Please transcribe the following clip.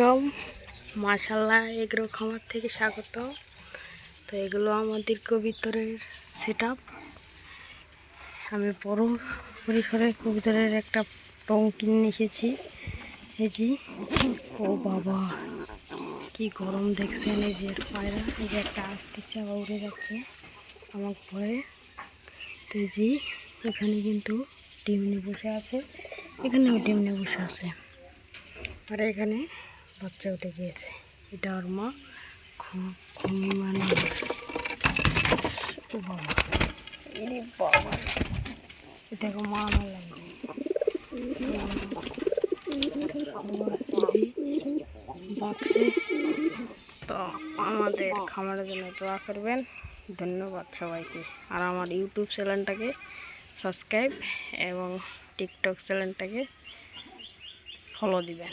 আলাইকুম, মাশাআল্লাহ এগ্রো খামার থেকে স্বাগত। তো এগুলো আমাদের কবুতরের সেটআপ। আমি বড় পরিসরে কবুতরের একটা টং কিনে এসেছি। এই যে ও বাবা কি গরম দেখছেন, এই যে পায়রা, এই যে একটা আসতেছে আবার উড়ে যাচ্ছে আমার ভয়ে। তো এই যে এখানে কিন্তু ডিম নিয়ে বসে আছে, এখানেও ডিম নিয়ে বসে আছে, আর এখানে বাচ্চা উঠে গিয়েছে। এটা ওর মা ঘুমিয়ে মানে বাবা, এরে বাবা, দেখো মা আমার লাগবে। বাক্সে তো আমাদের খামারের জন্য দোয়া করবেন। ধন্যবাদ সবাইকে। আর আমার ইউটিউব চ্যানেলটাকে সাবস্ক্রাইব এবং টিকটক চ্যানেলটাকে ফলো দিবেন।